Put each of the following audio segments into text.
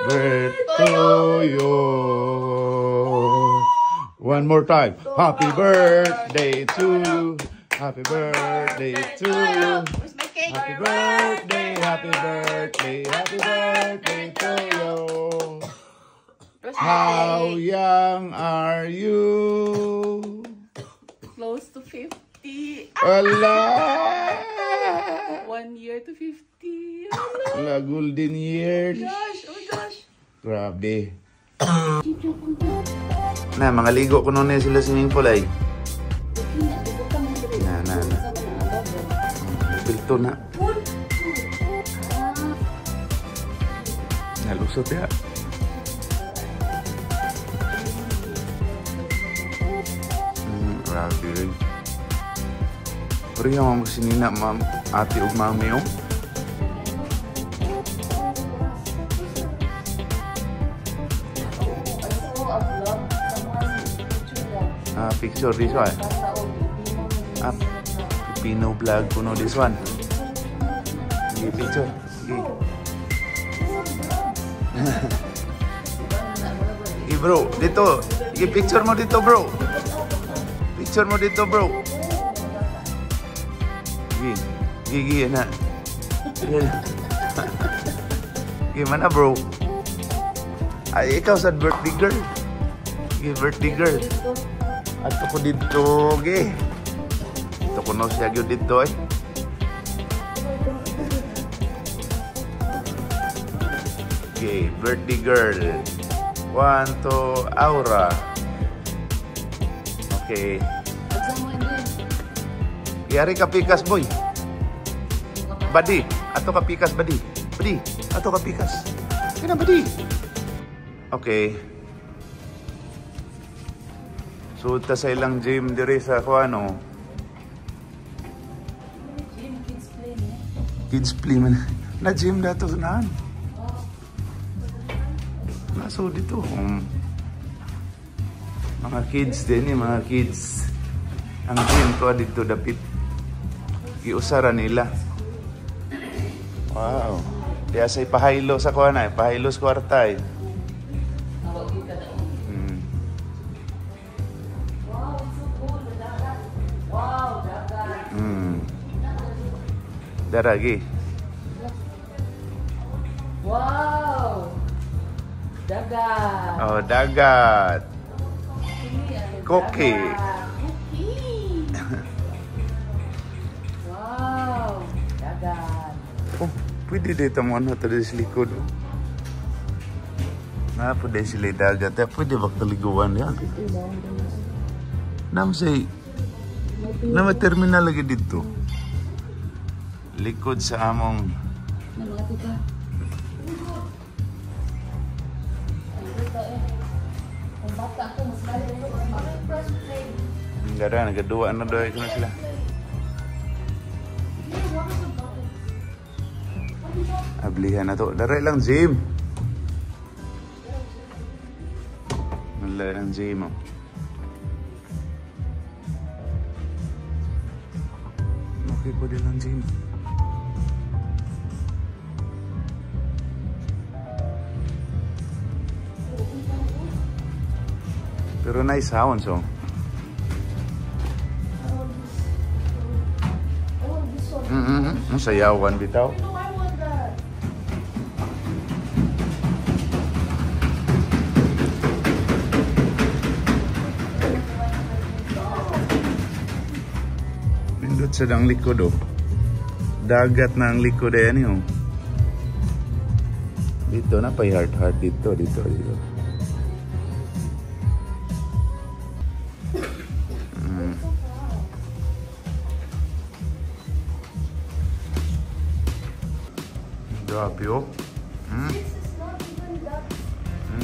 birthday to you. One more time. Happy birthday to you. Happy birthday to you. Happy birthday, happy birthday, happy birthday to you. How young are you? Close to 50. Allah! 1 year to 50. Wala, golden years. Oh gosh. Grabe. Na, mga ligo ko noon sila swimming pool ay. Na. Pilto na. Nalusot ya. Grabe rin. Pero yung mga sinina, ate ug mami yung. Picture this one. Pino vlog kuno this one. Sige, picture. Sige. Bro, dito. Sige, picture mo dito, bro. Picture mo dito, bro. Sige, na. Sige, mana, bro? Ay, ikaw sa birthday girl. Sige, birthday girl. Ato ko dito, ge. Ito ko no siya yun dito, eh. Okay, birthday girl. 1 to Aura. Okay. Yari ka pikas, boy. Badi, ato ka pikas, badi. Badi, ato ka pikas. Kina, badi. Okay. So, ta sa ilang gym dire sa kuano. Kids play man. Na gym dato naan. Naso dito. Mga kids din, mga kids. Ang gym ko dito dapit. Giusara nila. Wow. Diya sa ipahaylo sa kuana, ipahaylo sa kwarta eh. Daragi. Wow! Dagat. Oh, dagat. Cookie. Wow! Dagat. Oh, pwede dito mo ano ito sa likod. Na, pwede sila dagat. Pwede ba kaliguan yan? Namsay. Na may terminal lagi dito. Likod sa among Gara, nagaduwa na doy ko na sila. Ablihan na to. Daray lang gym. Daray lang gym. Okay po din lang gym. Pero nice sound, so. Sayawan bitaw. Pindot sa dang likod, oh. Dagat na ang likod eh, ano. Dito na pa heart dito. Grabe, oh.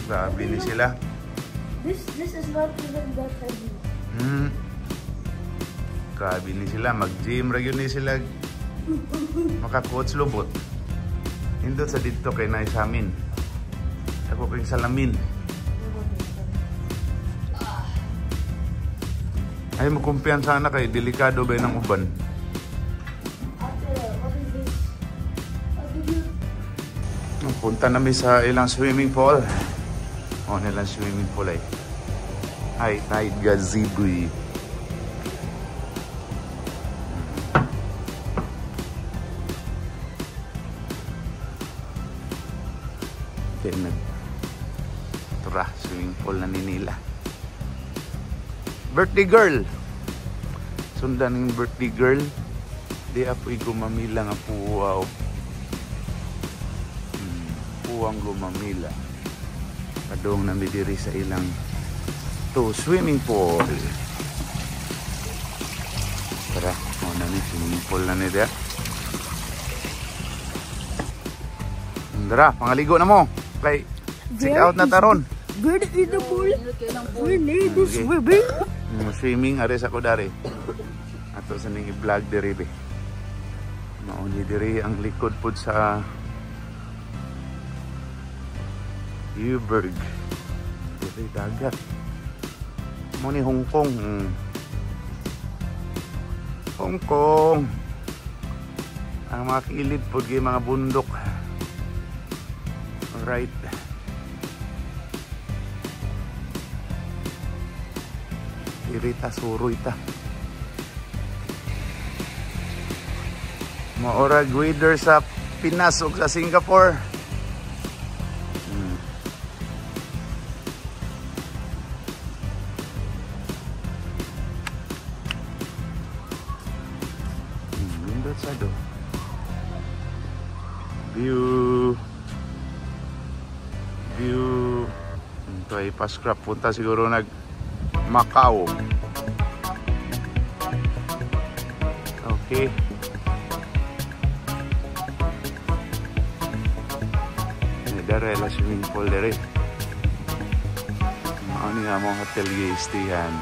Grabe ni sila. This is not even that heavy. Grabe ni sila. Mag-gym yun ni sila. Maka-coach lubot. Hindot sa dito kay Nay sa amin. Ako kayong salamin. Ay, makumpiyansa na kay delikado ba ng uban? Punta namin sa ilang swimming pool. O, nilang swimming pool ay. High tide gazebo. Tura, swimming pool na ninila. Birthday girl. Sundan ng birthday girl. Di apoy gumamila nga puwaw. Puwang gumamila. Padong na diri sa ilang to swimming pool. Tara, na ni swimming pool na nila. Tara, pangaligo na mo. Kay check out na taron. Bird in the pool. We need to swimming. Swimming ares ako dari. Ato sa ning i-vlog diri be. Mauni diri ang likod pod sa Uberg. Diri dagat. Mo ni Hong Kong. Hong Kong. Ang mga kilid pod kay mga bundok. Alright. Irita suroy ta. Maorag weather sa Pinas ug sa Singapore. Nindot sa do. View. Ito ay paskrap. Punta siguro nag Macau. Okay. Dari la swimming pool dari. Ano nga mo hotel guest yan.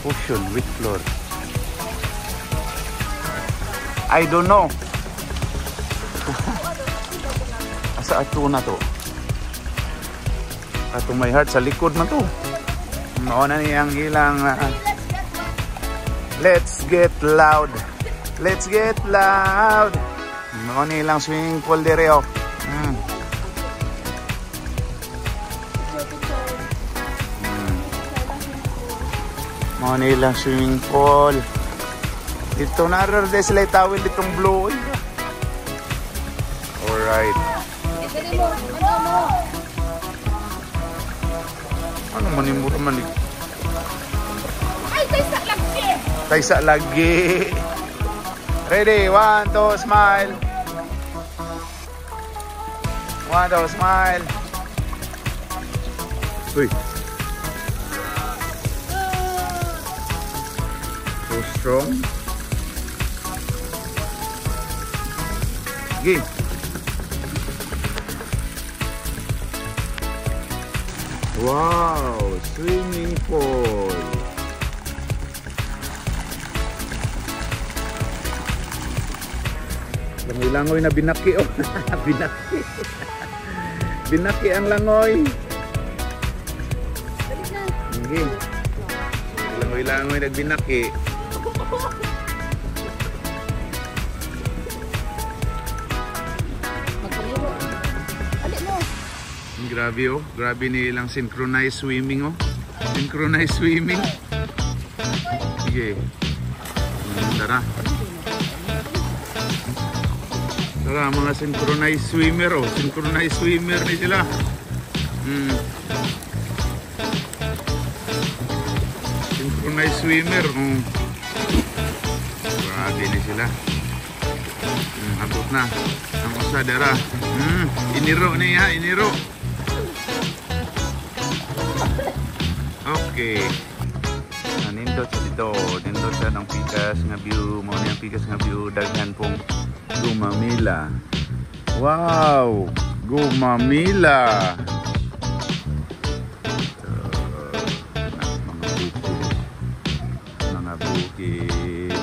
Ocean with floor. I don't know. Asa ato na to? Ato may heart sa likod na to. Mauna niyang ilang let's get loud. Let's get loud. Mauna ilang swimming pool dire oh. Mauna ilang swimming pool. Dito nararde sila tawil ditong blue. Alright. Ano manimura man ito? Ay, lagi. Taysa lagi. Ready? 1, 2, smile. 1, 2, smile. Uy. So strong. Game. Wow, swimming pool. Langoy-langoy na binaki oh. Binaki. Binaki ang langoy. Okay. Langoy-langoy na binaki. Grabe oh, grabe nilang synchronized swimming oh. Synchronized swimming. Sige. Tara. Tara mga synchronized swimmer oh. Synchronized swimmer ni sila. Synchronized swimmer oh. Grabe ni sila. Abot na. Ang usadera. Iniro niya, iniro. Okay. Nindot sa dito. Nindot sa ng pikas nga view. Mo niyang pikas nga view. Daghan pong gumamila. Wow! Gumamila! Mga bukid.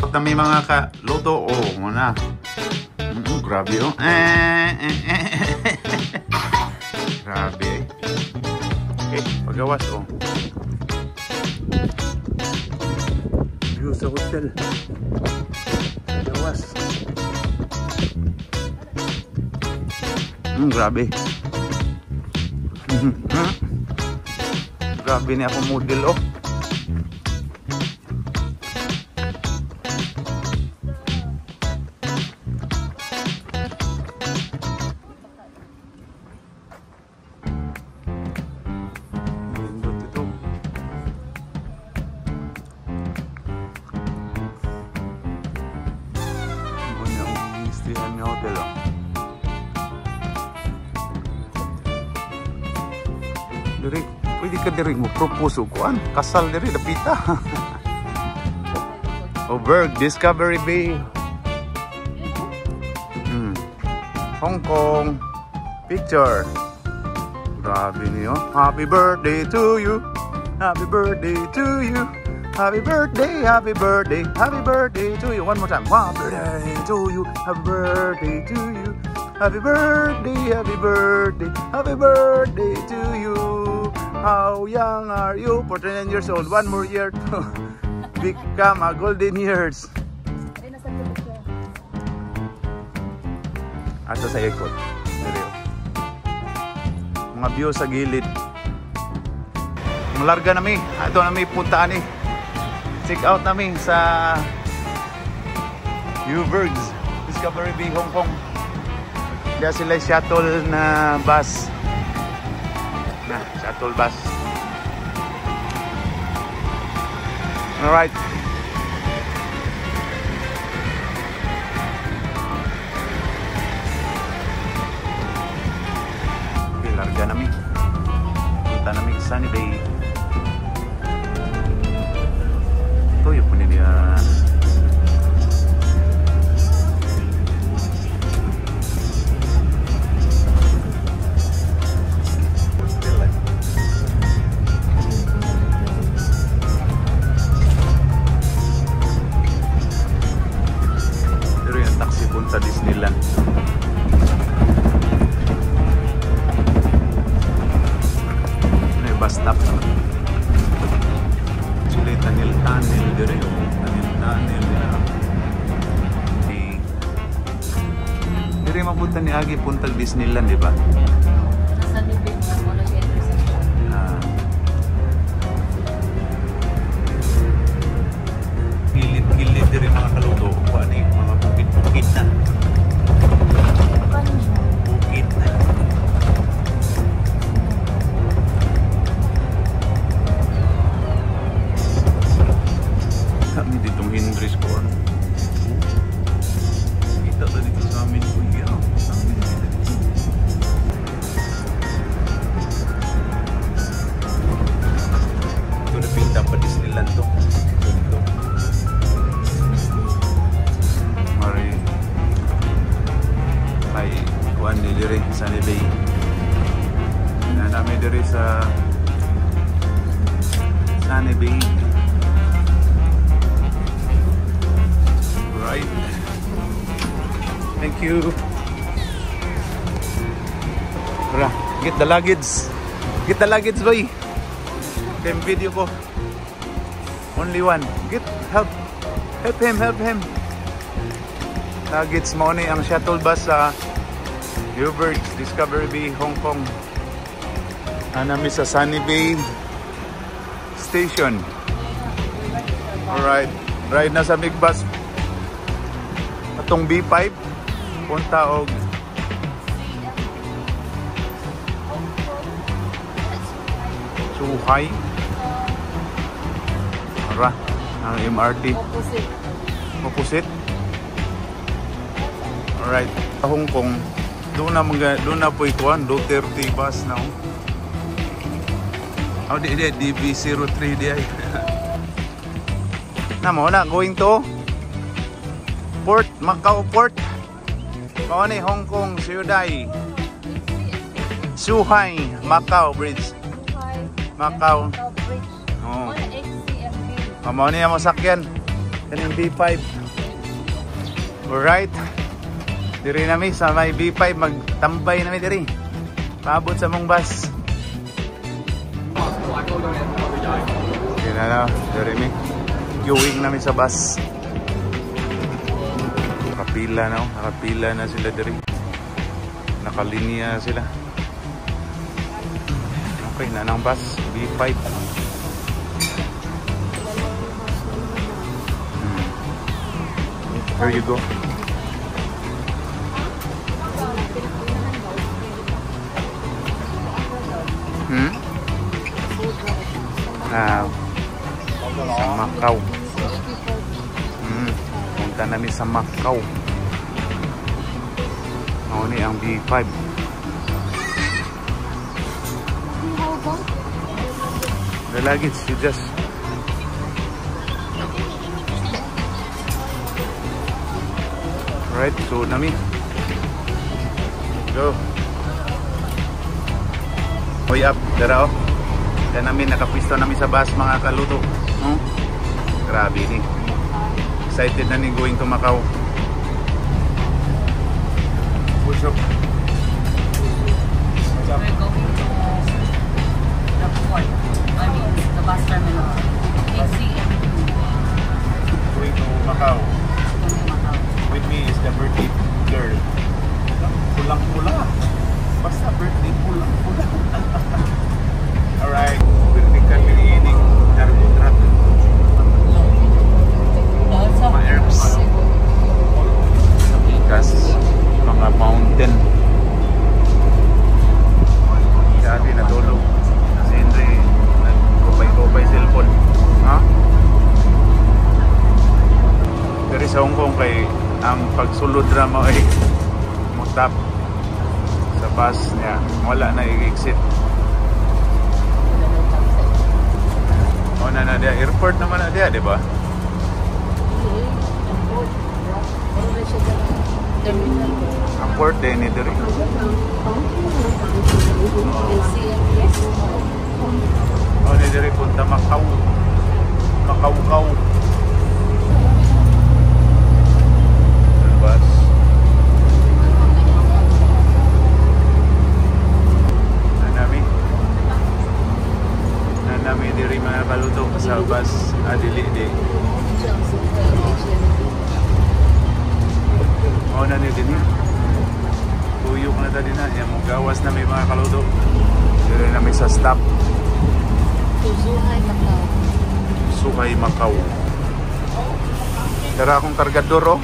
Na may mga kaluto. Oh, muna. Grabe oh. Grabe. Okay, pagawas oh. sa hotel. Gawas. Grabe. Grabe ni ako model, oh. Diri, pwede ka diri mo propose o kuan, kasal diri dapita. Oberg, Discovery Bay. Hong Kong. Picture. Grabe niyo. Happy birthday to you. Happy birthday to you. Happy birthday, happy birthday, happy birthday to you. One more time. Happy birthday to you. Happy birthday to you. Happy birthday, happy birthday, happy birthday to you. How young are you? 49 years old. One more year to become a golden years. Asa sa ikot. Mga view sa gilid. Malarga nami. Ato nami puntaan eh. Check out nami sa Ubergs, Discovery Bay, Hong Kong. Diya sila shuttle na bus. Shuttle bus. Alright. Okay, larga namin. Punta namin sa Sunny Bay. Ito yung punin niya. Sa Disneyland. May bus stop naman. Actually, tunnel dire yung tunnel. Dire mapunta ni Agi punta Disneyland, di ba? Gilid dire mga kaluto. Ano yung mga bukid na. Bukid. Kami ditong Hendrix Corn. Kita na dito sa amin. Ito na pinta pa Disneyland to. Kuan ni diri sa Sunny Bay. Na namin diri sa Sunny Bay. Right. Thank you. Tara, get the luggage. Get the luggage, boy. Tem video ko. Only one. Help him. Luggage mo ni ang shuttle bus sa Ubergs, Discovery Bay, Hong Kong. Anami sa Sunny Bay Station. Alright. Ride na sa big bus. Atong B5. Punta og Zhuhai. Ara. Ang MRT. Opposite. Alright. Hong Kong. Doon na po ikuan, Duterte bus na. Oh, di DB03 di ay. Namo na going to Port, Macau Port. Mao ni Hong Kong, Siyudai. Zhuhai, Macau Bridge. Macau. Oh. Mao ni ang masakyan. Kaning B5. Alright. Diri nami sa may B5 magtambay nami diri. Paabot sa mong bus. Kina na, diri mi. queuing namin sa bus. Nakapila na, nakapila na sila diri. Nakalinya sila. Okay na ng bus, B5. Here you go. Sa Macau. Punta namin sa Macau. Ni ang B5. The luggage, you just right, so nami. Go. Hoy up, dara oh. Yan namin, nakapwisto namin sa bus mga kaluto. Grabe ni. Excited na ni going to Macau. Push up. We're going to the port. I mean, the bus terminal. KCM2. Going to Macau. Going to Macau. With me is the birthday girl. Pulang-pula. Basta birthday pulang-pula. Alright, vertical ini karbohidrat. Mga herbs. Ikas, mga mountain. Dati natulog. Si Henry nagkupay-kupay cellphone. Ha? Pero sa Hong Kong kay ang pagsulod drama ay mutap sa bus niya. Wala na i-exit. O na dia, airport naman na dia, di ba? Ang port din ni diri. O ni diri punta Macau. Macau. Bus. Nami diri mga kaluto sa bus adili di. O na ni din. Tuyok na tadi na, yang gawas na may mga kaluto. Diri na may sa stop. Suhay Macau. Tara akong kargador oh.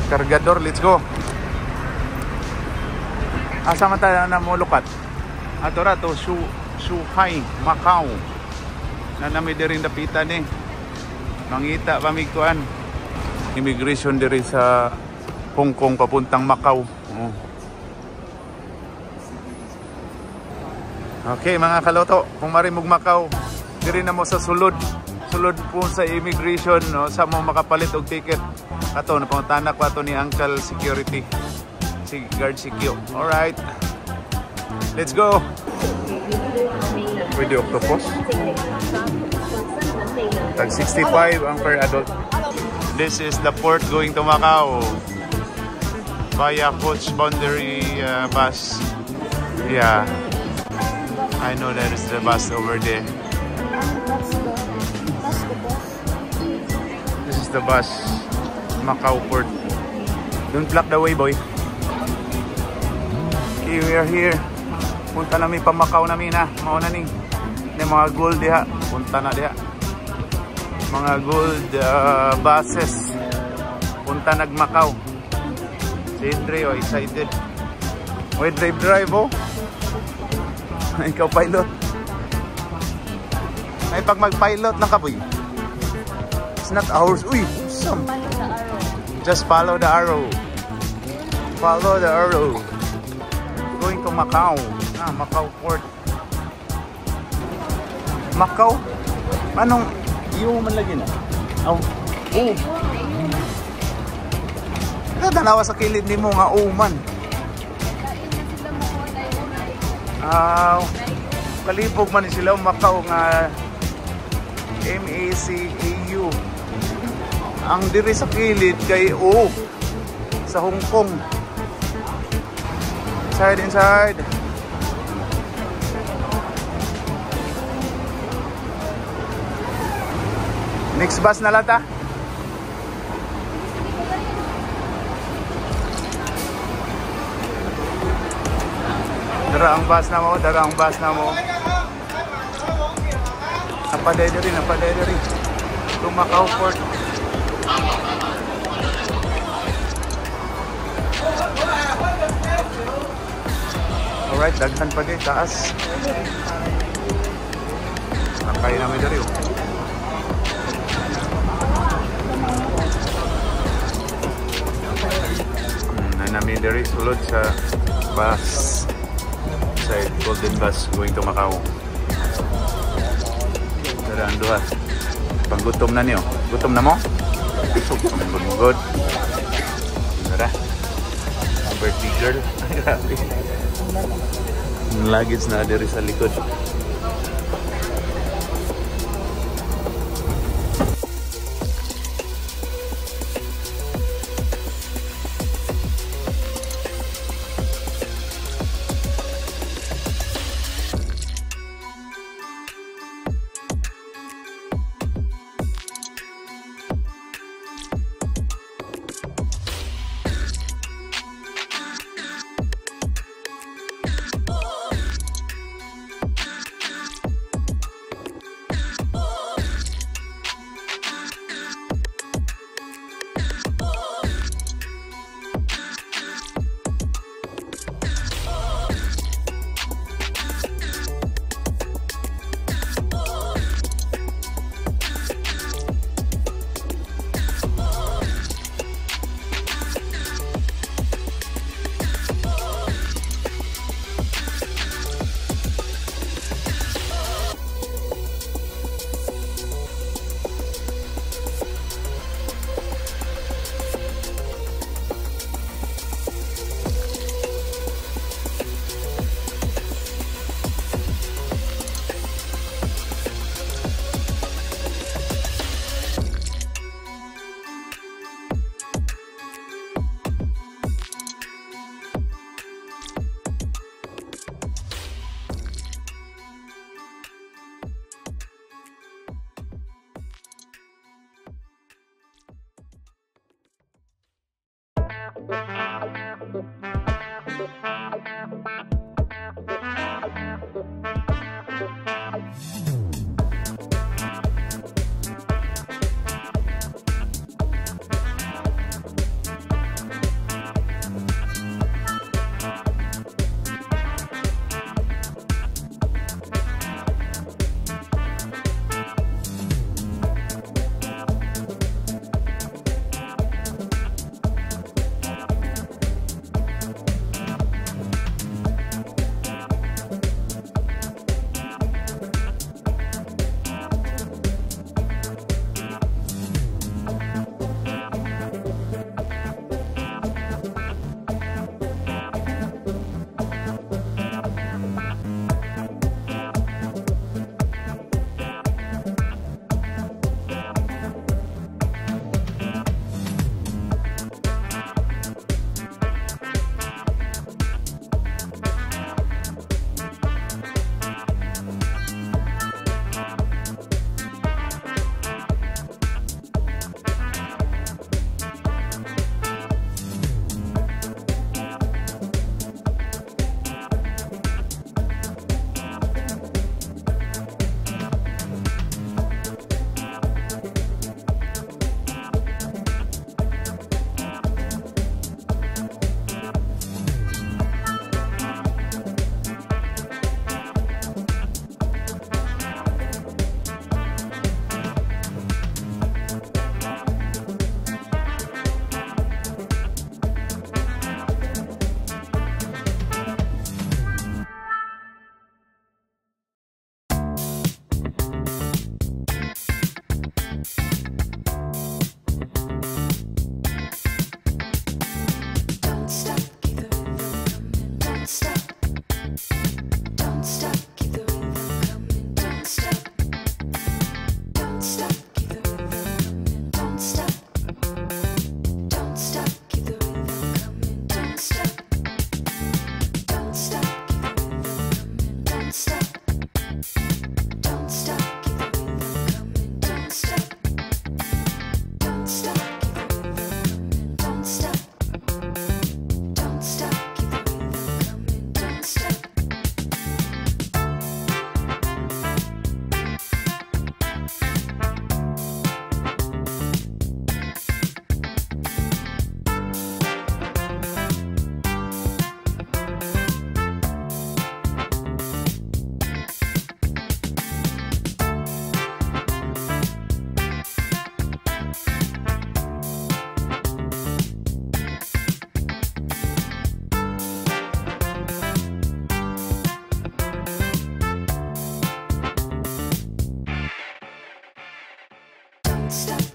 Kargador, let's go. Asa man tayo na mo lukat? Ato ra to Suhay Macau. Na nami diri dapitan ni. Mangita pamigkuan. Immigration diri sa Hong Kong papuntang Macau. Oh. Okay mga kaloto, kung marimog Macau, diri na mo sa sulod po sa immigration, no, sa mo makapalit og ticket. Ato napangutanak pa to ni Uncle Security. Si guard Sikyo. All right. Let's go. Pwede octopus. Tag 65 ang per adult. This is the port going to Macau via Coach Boundary bus. Yeah, I know that is the bus over there. This is the bus, Macau port. Don't block the way, boy. Okay, we are here. Punta namin pa Macau namin ha. Mauna ning mga gold diha. Punta na diha. Mga gold buses. Punta nag Macau. Si Andre oh, excited. Wait, drive oh. Ikaw pilot. Ay pag mag-pilot lang ka boy. It's not ours. Uy, some. Just follow the arrow. Follow the arrow. Going to Macau. Macau port. Macau? Anong iyo man lagi na? Oh. Tanawa sa kilid ni mo nga man. Kalipog man sila Macau nga MACAU. Ang diri sa kilid kay sa Hong Kong. Inside. Next bus na lang ta. Dara ang bus na mo, dara ang bus na mo. Napaday diri. Macau Port. Alright, daghan pa din, taas. Nakay namin diri. Namin diri sulod sa bus. Sa Golden Bus going to Macau. Daraan duha. Panggutom na niyo. Gutom na mo? Good. Tara. Birthday girl. Grabe. Luggage na diri sa likod. Stop